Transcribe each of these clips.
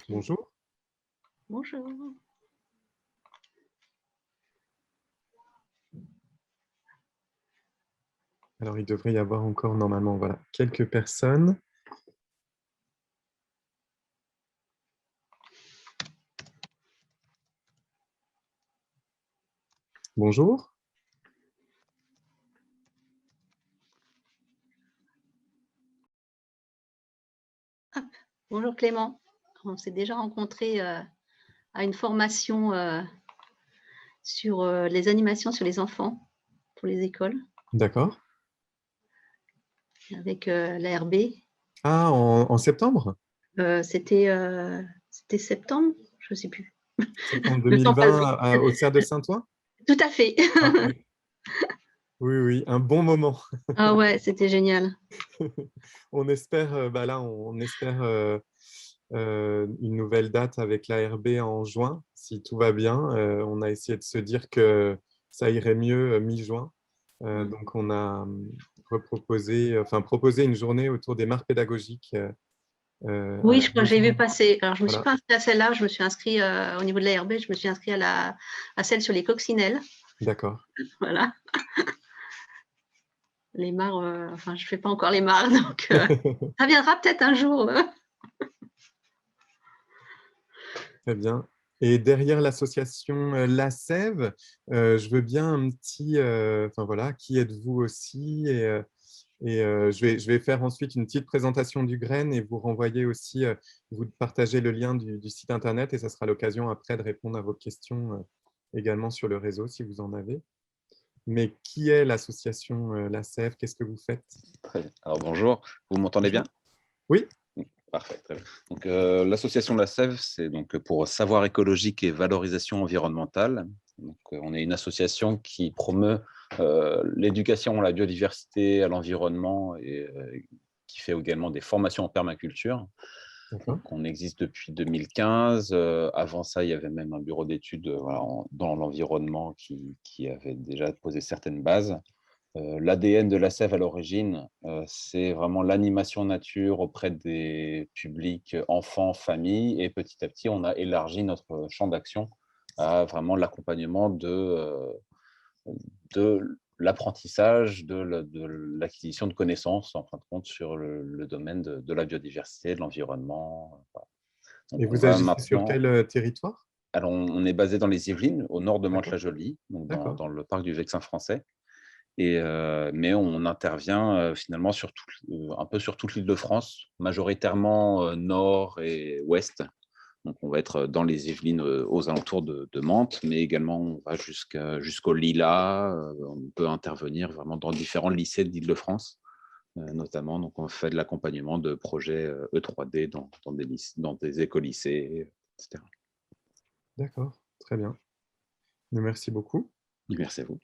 Bonjour. Bonjour. Alors, il devrait y avoir encore normalement voilà, quelques personnes. Bonjour. Bonjour Clément. On s'est déjà rencontrés à une formation sur les animations sur les enfants pour les écoles D'accord. avec l'ARB. Ah, en septembre? C'était septembre, je ne sais plus. Septembre Le temps passe 2020 vite. au Cerf de Saint-Ouen? Tout à fait. Ah, oui. Oui, oui, un bon moment. Ah ouais, c'était génial. On espère, là, on espère une nouvelle date avec l'ARB en juin, si tout va bien. On a essayé de se dire que ça irait mieux mi-juin. Donc, on a proposé une journée autour des marques pédagogiques. À Oui, la je crois que j'ai vu maison. passer. Alors, je ne me suis Voilà, pas inscrite à celle-là, je me suis inscrite au niveau de l'ARB, je me suis inscrite à celle sur les coccinelles. d'accord. Voilà. Les mares, enfin, je ne fais pas encore les mares, donc ça viendra peut-être un jour. Très bien. Et derrière l'association La Sève, je veux bien un petit, voilà, qui êtes-vous aussi? Je vais faire ensuite une petite présentation du graine et vous renvoyer aussi, vous partagez le lien du site internet et ça sera l'occasion après de répondre à vos questions également sur le réseau si vous en avez. Mais qui est l'association La Sève? Qu'est-ce que vous faites? Très bien. Alors bonjour, vous m'entendez bien? Oui, Parfait, très bien. Donc, l'association La Sève, c'est donc pour savoir écologique et valorisation environnementale. Donc, on est une association qui promeut l'éducation à la biodiversité, à l'environnement et qui fait également des formations en permaculture. d'accord. Donc, on existe depuis 2015. Avant ça, il y avait même un bureau d'études dans l'environnement qui avait déjà posé certaines bases. L'ADN de la Sève à l'origine, c'est vraiment l'animation nature auprès des publics enfants, familles, et petit à petit, on a élargi notre champ d'action à vraiment l'accompagnement de l'apprentissage, de l'acquisition de connaissances, en fin de compte, sur le domaine de la biodiversité, de l'environnement. Voilà. Et Donc, on vous va agissez sur maintenant… quel territoire? Alors, on est basé dans les Yvelines, au nord de D'accord, Mantes-la-Jolie, donc d'accord. dans le parc du Vexin français. Mais on intervient finalement un peu sur toute l'Île-de-France, majoritairement nord et ouest. Donc, on va être dans les Yvelines, aux alentours de Mantes, mais également on va jusqu'au Lilas. On peut intervenir vraiment dans différents lycées de l'Île-de-France, notamment. Donc, on fait de l'accompagnement de projets E3D dans des écoles-lycées, etc. D'accord, très bien. Merci beaucoup. Merci à vous.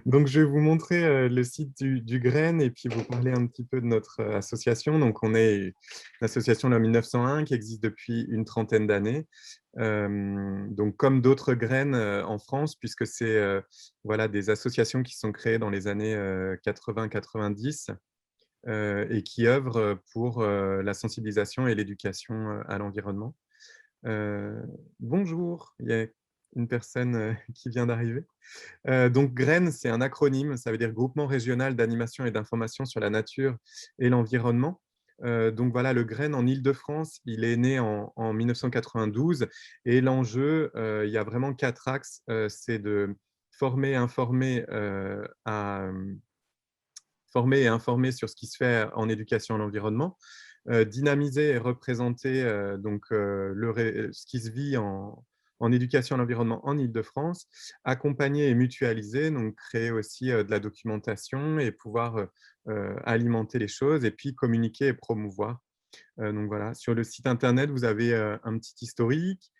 Donc, je vais vous montrer le site du Graine et puis vous parler un petit peu de notre association. Donc, on est une association de 1901 qui existe depuis une trentaine d'années. Donc, comme d'autres graines en France, puisque c'est voilà, des associations qui sont créées dans les années 80-90 et qui œuvrent pour la sensibilisation et l'éducation à l'environnement. Bonjour, il y a une personne qui vient d'arriver. Donc, GRAIN, c'est un acronyme, ça veut dire Groupement régional d'animation et d'information sur la nature et l'environnement. Donc voilà, le GRAIN en Île-de-France, il est né en 1992 et l'enjeu, il y a vraiment 4 axes. C'est de former, former et informer sur ce qui se fait en éducation à l'environnement, dynamiser et représenter ce qui se vit en éducation à l'environnement en Île-de-France, accompagner et mutualiser, donc créer aussi de la documentation et pouvoir alimenter les choses et puis communiquer et promouvoir. Donc voilà, sur le site internet, vous avez un petit historique,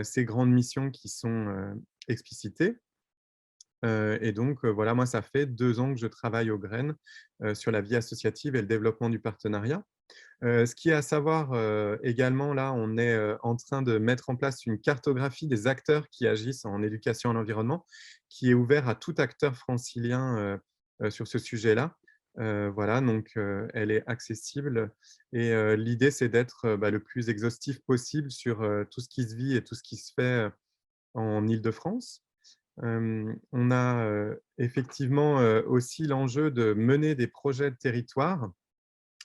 ces grandes missions qui sont explicitées. Et donc, voilà, moi, ça fait 2 ans que je travaille au Graines sur la vie associative et le développement du partenariat. Ce qui est à savoir également, là, on est en train de mettre en place une cartographie des acteurs qui agissent en éducation à l'environnement, qui est ouvert à tout acteur francilien sur ce sujet-là. Voilà, donc elle est accessible et l'idée, c'est d'être, le plus exhaustif possible sur, tout ce qui se vit et tout ce qui se fait, en Île-de-France. On a, effectivement, aussi l'enjeu de mener des projets de territoire.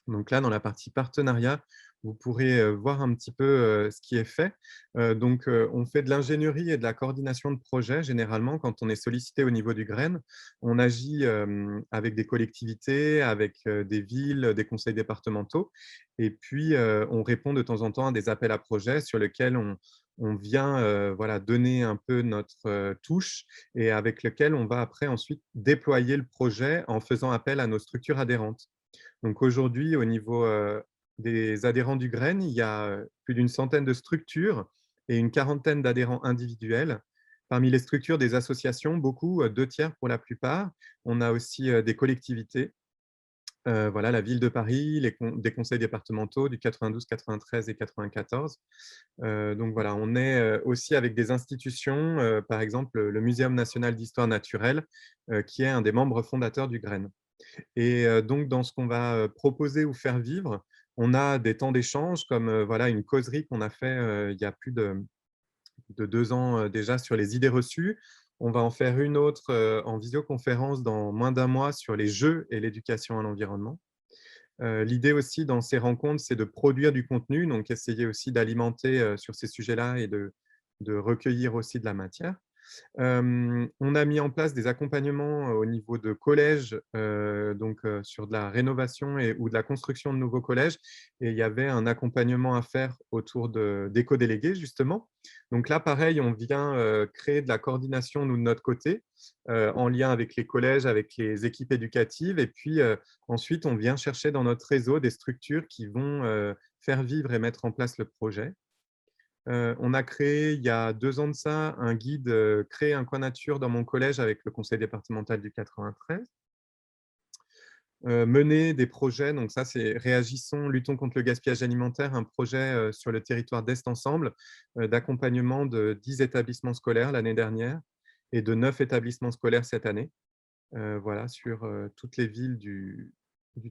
Donc là, dans la partie partenariat, vous pourrez, voir un petit peu, ce qui est fait. Donc, on fait de l'ingénierie et de la coordination de projets généralement quand on est sollicité au niveau du Graine. On agit, avec des collectivités, avec, des villes, des conseils départementaux et puis, on répond de temps en temps à des appels à projets sur lesquels on vient, voilà, donner un peu notre, touche et avec lequel on va après ensuite déployer le projet en faisant appel à nos structures adhérentes. Donc aujourd'hui, au niveau, des adhérents du Graine, il y a, plus d'une centaine de structures et une quarantaine d'adhérents individuels. Parmi les structures, des associations, beaucoup, 2/3 pour la plupart. On a aussi, des collectivités, voilà, la ville de Paris, des conseils départementaux du 92, 93 et 94. Donc voilà, on est, aussi avec des institutions, par exemple, le Muséum national d'histoire naturelle, qui est un des membres fondateurs du Graine. Et donc dans ce qu'on va, proposer ou faire vivre, on a des temps d'échange comme, voilà, une causerie qu'on a fait, il y a plus de 2 ans, déjà sur les idées reçues. On va en faire une autre, en visioconférence dans moins d'un mois sur les jeux et l'éducation à l'environnement. L'idée aussi dans ces rencontres, c'est de produire du contenu, donc essayer aussi d'alimenter, sur ces sujets-là et de recueillir aussi de la matière. On a mis en place des accompagnements au niveau de collèges, donc sur de la rénovation ou de la construction de nouveaux collèges et il y avait un accompagnement à faire autour d'éco-délégués justement. Donc là, pareil, on vient, créer de la coordination, nous, de notre côté, en lien avec les collèges, avec les équipes éducatives et puis, ensuite, on vient chercher dans notre réseau des structures qui vont, faire vivre et mettre en place le projet. On a créé, il y a 2 ans de ça, un guide, «Créer un coin nature dans mon collège» avec le conseil départemental du 93. Mener des projets, donc ça, c'est «Réagissons, luttons contre le gaspillage alimentaire», un projet, sur le territoire d'Est Ensemble, d'accompagnement de 10 établissements scolaires l'année dernière et de 9 établissements scolaires cette année. Voilà, sur, toutes les villes du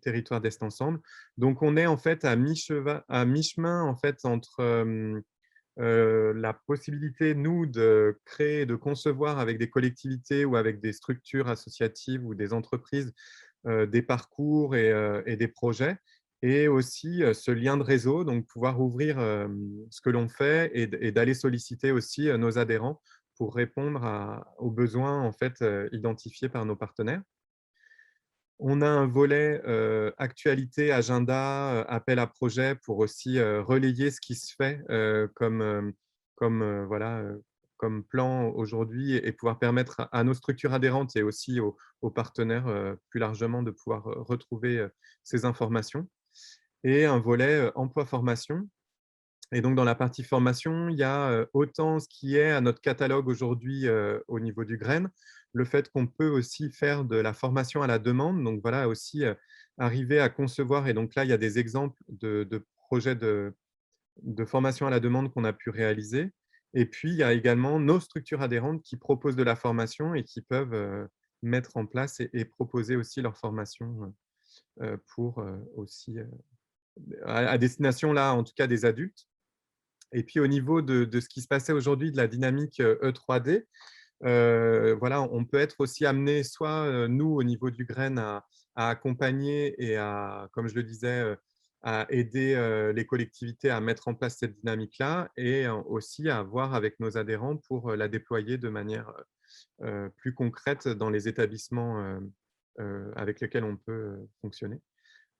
territoire d'Est Ensemble. Donc on est en fait à mi-chemin en fait entre, la possibilité, nous, de créer, de concevoir avec des collectivités ou avec des structures associatives ou des entreprises, des parcours et des projets et aussi, ce lien de réseau, donc pouvoir ouvrir, ce que l'on fait et d'aller solliciter aussi, nos adhérents pour répondre aux besoins, en fait, identifiés par nos partenaires. On a un volet, actualité, agenda, appel à projets pour aussi, relayer ce qui se fait, voilà, comme plan aujourd'hui et pouvoir permettre à nos structures adhérentes et aussi aux partenaires, plus largement de pouvoir, retrouver, ces informations et un volet, emploi-formation et donc dans la partie formation, il y a, autant ce qui est à notre catalogue aujourd'hui, au niveau du Graine, le fait qu'on peut aussi faire de la formation à la demande. Donc voilà aussi, arriver à concevoir et donc là, il y a des exemples de projets de formation à la demande qu'on a pu réaliser et puis il y a également nos structures adhérentes qui proposent de la formation et qui peuvent, mettre en place et proposer aussi leur formation, pour, aussi, à destination là, en tout cas des adultes. Et puis au niveau de ce qui se passait aujourd'hui, de la dynamique, E3D, voilà, on peut être aussi amené soit, nous au niveau du Graine à accompagner et à, comme je le disais, à aider, les collectivités à mettre en place cette dynamique-là et aussi à voir avec nos adhérents pour, la déployer de manière, plus concrète dans les établissements, avec lesquels on peut, fonctionner.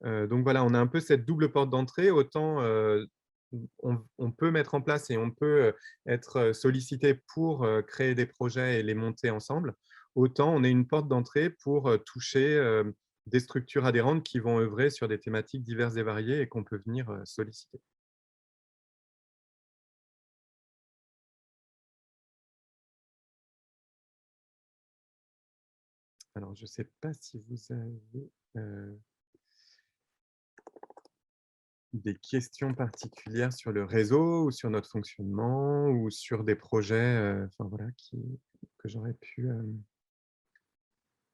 Donc voilà, on a un peu cette double porte d'entrée, autant, on peut mettre en place et on peut, être, sollicité pour, créer des projets et les monter ensemble. Autant on est une porte d'entrée pour, toucher, des structures adhérentes qui vont œuvrer sur des thématiques diverses et variées et qu'on peut venir, solliciter. Alors je ne sais pas si vous avez, heu, des questions particulières sur le réseau ou sur notre fonctionnement ou sur des projets, enfin voilà que j'aurais pu,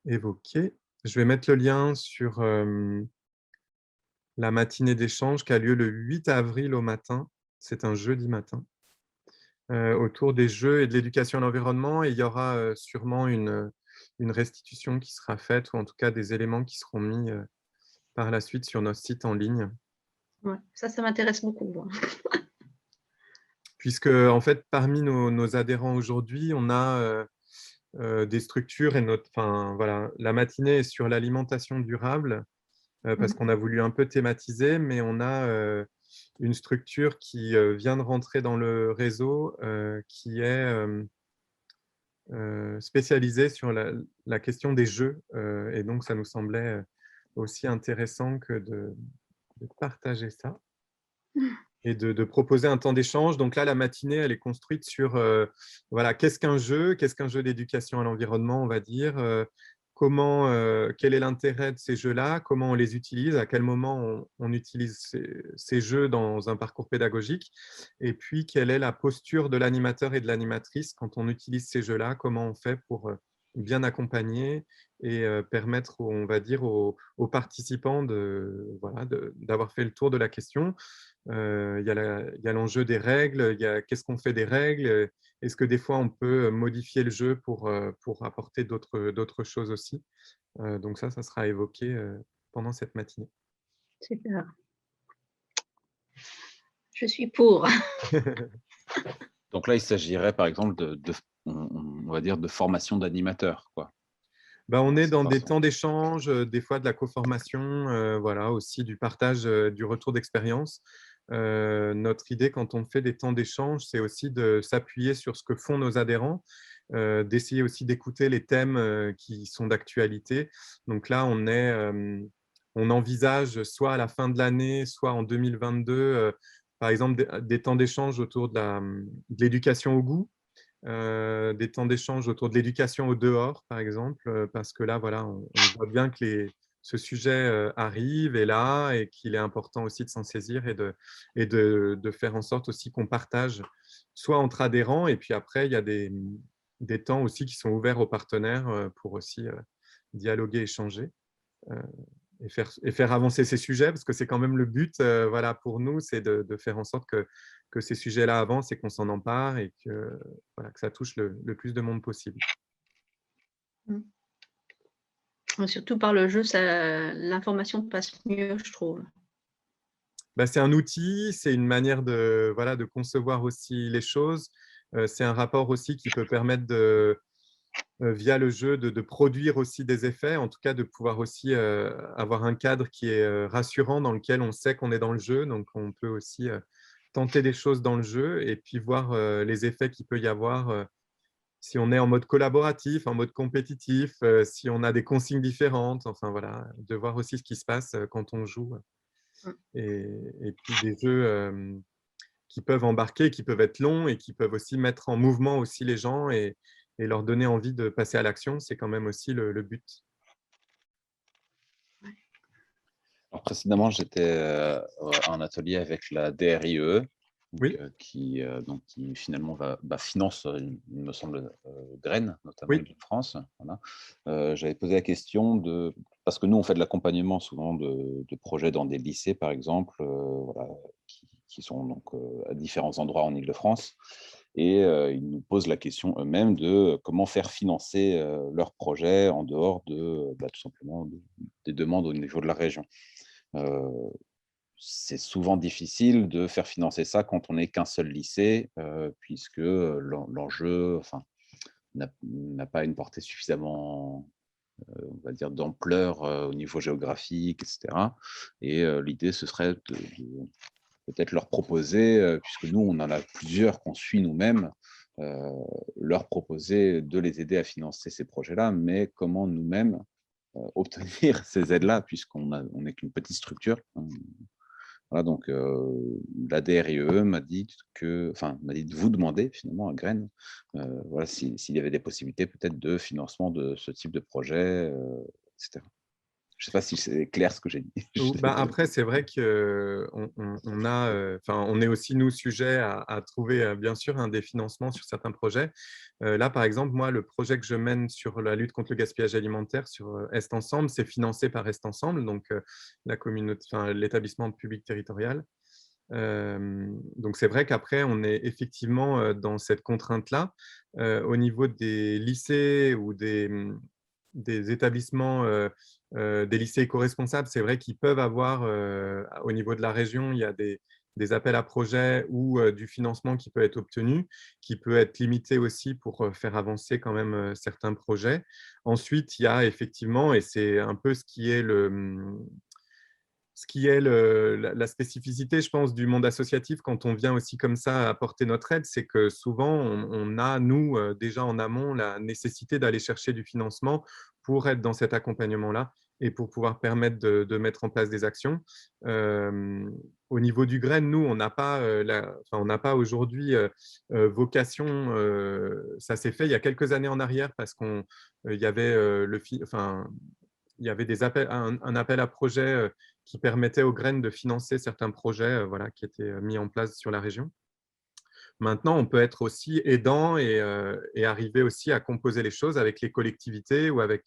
évoquer. je vais mettre le lien sur la matinée d'échange qui a lieu le 8 avril au matin. C'est un jeudi matin, autour des jeux et de l'éducation à l'environnement. Et il y aura sûrement une restitution qui sera faite, ou en tout cas des éléments qui seront mis par la suite sur notre site en ligne. Ouais, ça m'intéresse beaucoup, moi. Puisque, en fait, parmi nos adhérents aujourd'hui, on a des structures et enfin, voilà, la matinée est sur l'alimentation durable, parce qu'on a voulu un peu thématiser, mais on a une structure qui vient de rentrer dans le réseau, qui est spécialisée sur la question des jeux. Et donc, ça nous semblait aussi intéressant que de partager ça et de proposer un temps d'échange. Donc là, la matinée, elle est construite sur voilà, qu'est-ce qu'un jeu d'éducation à l'environnement, on va dire, quel est l'intérêt de ces jeux-là, comment on les utilise, à quel moment on utilise ces jeux dans un parcours pédagogique, et puis quelle est la posture de l'animateur et de l'animatrice quand on utilise ces jeux-là, comment on fait pour bien accompagner et permettre, on va dire, aux participants voilà, d'avoir fait le tour de la question. Il y a l'enjeu des règles, il y a qu'est-ce qu'on fait des règles, est-ce que des fois on peut modifier le jeu pour apporter d'autres choses aussi. Donc ça sera évoqué pendant cette matinée. Super. Je suis pour. Donc là, il s'agirait par exemple on va dire, de formation d'animateurs, quoi. Ben, on est C'est dans pas des ça. temps d'échange, des fois de la co-formation, voilà, aussi du partage, du retour d'expérience. Notre idée quand on fait des temps d'échange, c'est aussi de s'appuyer sur ce que font nos adhérents, d'essayer aussi d'écouter les thèmes qui sont d'actualité. Donc là, on envisage soit à la fin de l'année, soit en 2022, par exemple, des temps d'échange autour de l'éducation au goût. Des temps d'échange autour de l'éducation au dehors, par exemple, parce que là, voilà, on voit bien que ce sujet arrive, est là, et qu'il est important aussi de s'en saisir et de faire en sorte aussi qu'on partage, soit entre adhérents, et puis après, il y a des temps aussi qui sont ouverts aux partenaires pour aussi dialoguer, échanger. euh, et faire avancer ces sujets, parce que c'est quand même le but, voilà, pour nous, c'est de faire en sorte que ces sujets-là avancent et qu'on s'en empare et que, voilà, que ça touche le plus de monde possible. Surtout par le jeu, l'information passe mieux, je trouve. Bah, c'est un outil, c'est une manière de, voilà, de concevoir aussi les choses. C'est un rapport aussi qui peut permettre via le jeu, de produire aussi des effets, en tout cas de pouvoir aussi avoir un cadre qui est rassurant, dans lequel on sait qu'on est dans le jeu. Donc, on peut aussi tenter des choses dans le jeu et puis voir les effets qu'il peut y avoir si on est en mode collaboratif, en mode compétitif, si on a des consignes différentes. Enfin, voilà, de voir aussi ce qui se passe quand on joue. Et puis des jeux qui peuvent embarquer, qui peuvent être longs et qui peuvent aussi mettre en mouvement aussi les gens et leur donner envie de passer à l'action. C'est quand même aussi le but. Alors, précédemment, j'étais en atelier avec la DRIE, Oui, donc, qui finalement finance, il me semble, Graines, notamment oui, Île-de-France. Voilà. J'avais posé la question parce que nous, on fait de l'accompagnement souvent de projets dans des lycées, par exemple, voilà, qui sont donc à différents endroits en Île-de-France. Et ils nous posent la question eux-mêmes de comment faire financer leurs projets en dehors tout simplement des demandes au niveau de la région. C'est souvent difficile de faire financer ça quand on n'est qu'un seul lycée, puisque l'enjeu, enfin, n'a pas une portée suffisamment, on va dire, d'ampleur au niveau géographique, etc. Et l'idée, ce serait de peut-être leur proposer, puisque nous, on en a plusieurs qu'on suit nous-mêmes, leur proposer de les aider à financer ces projets-là, mais comment nous-mêmes obtenir ces aides-là, on n'est qu'une petite structure. Voilà, donc la DRIE m'a dit de vous demander finalement à Graines, voilà, s'il y avait des possibilités peut-être de financement de ce type de projet, etc. Je ne sais pas si c'est clair ce que j'ai dit. Après, c'est vrai on est aussi, nous, sujet à trouver, bien sûr, des financements sur certains projets. Là, par exemple, moi, le projet que je mène sur la lutte contre le gaspillage alimentaire sur Est Ensemble, c'est financé par Est Ensemble, donc l'établissement public territorial. Donc, c'est vrai qu'après, on est effectivement dans cette contrainte-là. Au niveau des lycées ou des établissements, des lycées éco-responsables, c'est vrai qu'ils peuvent avoir, au niveau de la région, il y a des appels à projets ou du financement qui peut être obtenu, qui peut être limité aussi pour faire avancer quand même certains projets. Ensuite, il y a effectivement, et c'est un peu ce qui est la spécificité, je pense, du monde associatif quand on vient aussi comme ça apporter notre aide, c'est que souvent, on a, nous, déjà en amont, la nécessité d'aller chercher du financement pour être dans cet accompagnement-là et pour pouvoir permettre de mettre en place des actions. Au niveau du grain, nous, on n'a pas, on n'a pas aujourd'hui vocation, ça s'est fait il y a quelques années en arrière parce qu'il y avait il y avait un appel à projet qui permettait aux graines de financer certains projets voilà, qui étaient mis en place sur la région. Maintenant, on peut être aussi aidant et arriver aussi à composer les choses avec les collectivités ou avec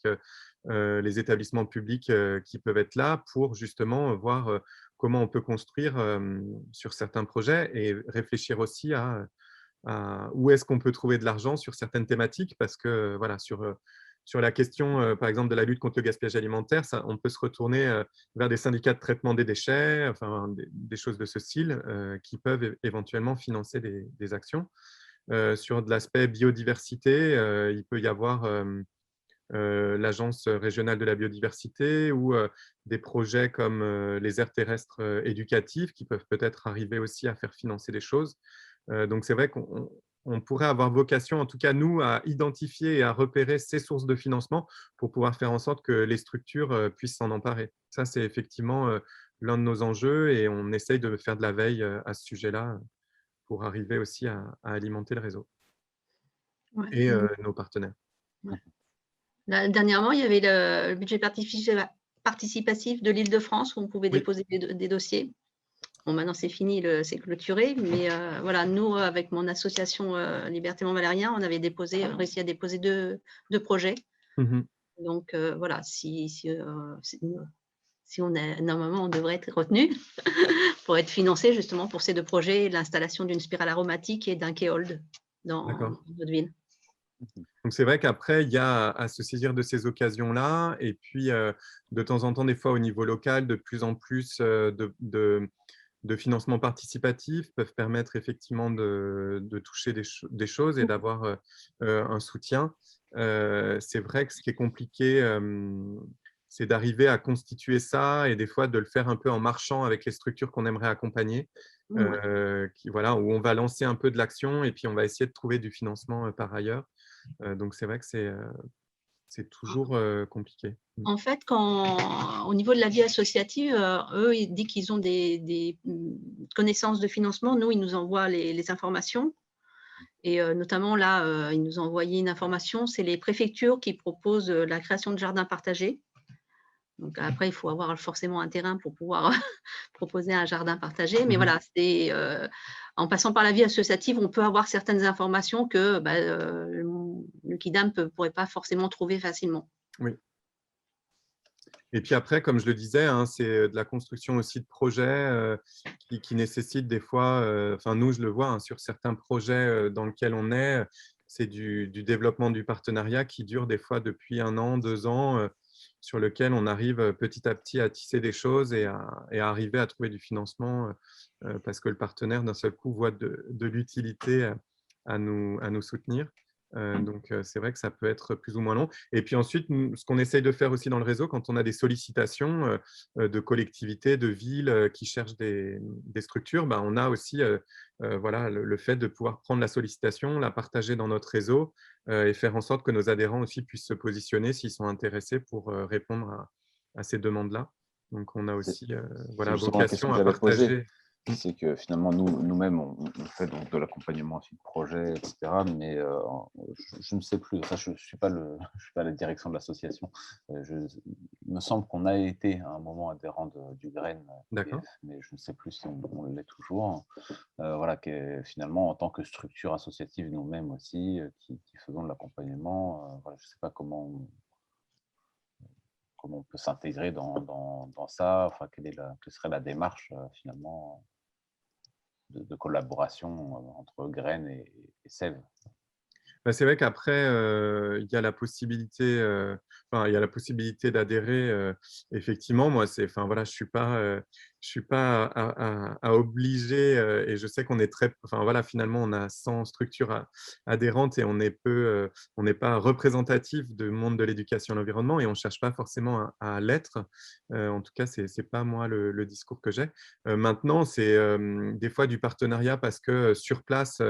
les établissements publics qui peuvent être là pour justement voir comment on peut construire sur certains projets et réfléchir aussi à où est-ce qu'on peut trouver de l'argent sur certaines thématiques parce que voilà, sur la question, par exemple, de la lutte contre le gaspillage alimentaire, on peut se retourner vers des syndicats de traitement des déchets, enfin, des choses de ce style qui peuvent éventuellement financer des actions. Sur de l'aspect biodiversité, il peut y avoir l'Agence régionale de la biodiversité ou des projets comme les aires terrestres éducatives qui peuvent peut-être arriver aussi à faire financer des choses. Donc, c'est vrai qu'on pourrait avoir vocation, en tout cas nous, à identifier et à repérer ces sources de financement pour pouvoir faire en sorte que les structures puissent s'en emparer. Ça, c'est effectivement l'un de nos enjeux et on essaye de faire de la veille à ce sujet-là pour arriver aussi à alimenter le réseau Ouais. et nos partenaires. Ouais. Là, dernièrement, il y avait le budget participatif de l'Île-de-France où on pouvait déposer des dossiers. Bon, maintenant, c'est fini, c'est clôturé, mais voilà, nous, avec mon association Liberté Mont-Valérien, on avait réussi à déposer deux projets. Donc, voilà, si on est, normalement, on devrait être retenu pour être financé justement pour ces deux projets, l'installation d'une spirale aromatique et d'un Kehold dans notre ville. Donc, c'est vrai qu'après, il y a à se saisir de ces occasions-là. Et puis, de temps en temps, des fois, au niveau local, de plus en plus de financement participatif peuvent permettre effectivement de toucher des choses et d'avoir un soutien. C'est vrai que ce qui est compliqué, c'est d'arriver à constituer ça et des fois de le faire un peu en marchant avec les structures qu'on aimerait accompagner, voilà, où on va lancer un peu de l'action et puis on va essayer de trouver du financement par ailleurs. Donc, c'est vrai que c'est toujours compliqué. En fait, au niveau de la vie associative, eux, dès qu'ils ont des connaissances de financement, nous, ils nous envoient les informations. Et notamment, là, ils nous ont envoyé une information, c'est les préfectures qui proposent la création de jardins partagés. Donc, après, il faut avoir forcément un terrain pour pouvoir proposer un jardin partagé. Mais voilà, en passant par la vie associative, on peut avoir certaines informations que le Kidam ne pourrait pas forcément trouver facilement. Oui. Et puis après, comme je le disais, c'est de la construction aussi de projets qui nécessitent des fois, enfin nous, je le vois sur certains projets dans lesquels on est, c'est du développement du partenariat qui dure des fois depuis 1 an, 2 ans, sur lequel on arrive petit à petit à tisser des choses et à arriver à trouver du financement parce que le partenaire, d'un seul coup, voit de l'utilité à nous soutenir. Donc, c'est vrai que ça peut être plus ou moins long. Et puis ensuite, ce qu'on essaye de faire aussi dans le réseau, quand on a des sollicitations de collectivités, de villes qui cherchent des structures, on a aussi voilà, le fait de pouvoir prendre la sollicitation, la partager dans notre réseau et faire en sorte que nos adhérents aussi puissent se positionner s'ils sont intéressés pour répondre à ces demandes-là. Donc, on a aussi voilà, vocation à partager. C'est que finalement, nous-mêmes, on fait donc de l'accompagnement aussi de projet, etc. Mais je ne sais plus, enfin, je ne suis pas à la direction de l'association. Il me semble qu'on a été à un moment adhérent du GREN D'accord. EDF, mais je ne sais plus si on l'est toujours. Voilà, finalement, en tant que structure associative nous-mêmes aussi, qui faisons de l'accompagnement, voilà, je ne sais pas comment on peut s'intégrer dans ça, enfin, quelle serait la démarche finalement de collaboration entre Graines et Sève. Bah, c'est vrai qu'après, il y a la possibilité, enfin, il y a la possibilité d'adhérer, effectivement. Moi, enfin, voilà, je suis pas à obliger, et je sais qu'on est enfin, voilà, finalement, on a 100 structures adhérentes et on n'est pas représentatif du monde de l'éducation et l'environnement et on cherche pas forcément à l'être. En tout cas, c'est pas moi le discours que j'ai. Maintenant, c'est, des fois du partenariat parce que, sur place,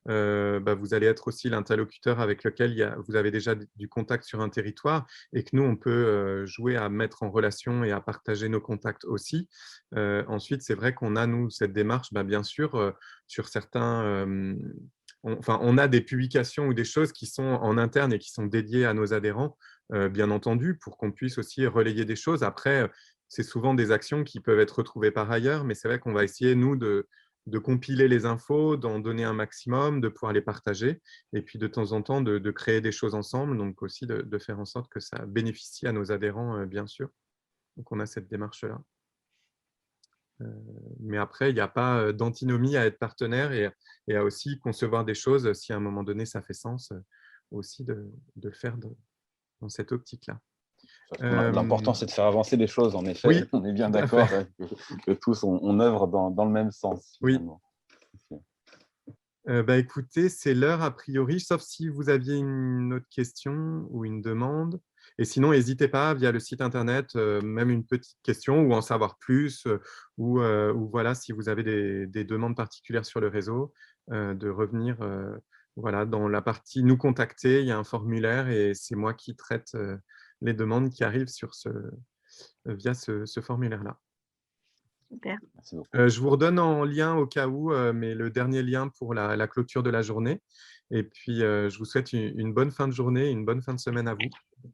bah, vous allez être aussi l'interlocuteur avec lequel vous avez déjà du contact sur un territoire et que nous, on peut jouer à mettre en relation et à partager nos contacts aussi. Ensuite, c'est vrai qu'on a, nous, cette démarche, bah, bien sûr, sur certains… Enfin, on a des publications ou des choses qui sont en interne et qui sont dédiées à nos adhérents, bien entendu, pour qu'on puisse aussi relayer des choses. Après, c'est souvent des actions qui peuvent être retrouvées par ailleurs, mais c'est vrai qu'on va essayer, nous, de compiler les infos, d'en donner un maximum, de pouvoir les partager et puis de temps en temps de créer des choses ensemble, donc aussi de faire en sorte que ça bénéficie à nos adhérents, bien sûr. Donc on a cette démarche-là. Mais après, il n'y a pas d'antinomie à être partenaire et à aussi concevoir des choses, si à un moment donné ça fait sens, aussi de le faire dans cette optique-là. L'important, c'est de faire avancer les choses, en effet. Oui, On est bien tout à d'accord fait. que tous, on œuvre dans le même sens. Oui. Finalement. Bah, écoutez, c'est l'heure a priori, sauf si vous aviez une autre question ou une demande. Et sinon, n'hésitez pas via le site internet, même une petite question ou en savoir plus, ou voilà, si vous avez des demandes particulières sur le réseau, de revenir voilà, dans la partie nous contacter. Il y a un formulaire et c'est moi qui traite les demandes qui arrivent via ce formulaire-là. Super. Merci beaucoup. Je vous redonne en lien au cas où, mais le dernier lien pour la clôture de la journée. Et puis, je vous souhaite une bonne fin de journée, une bonne fin de semaine à vous.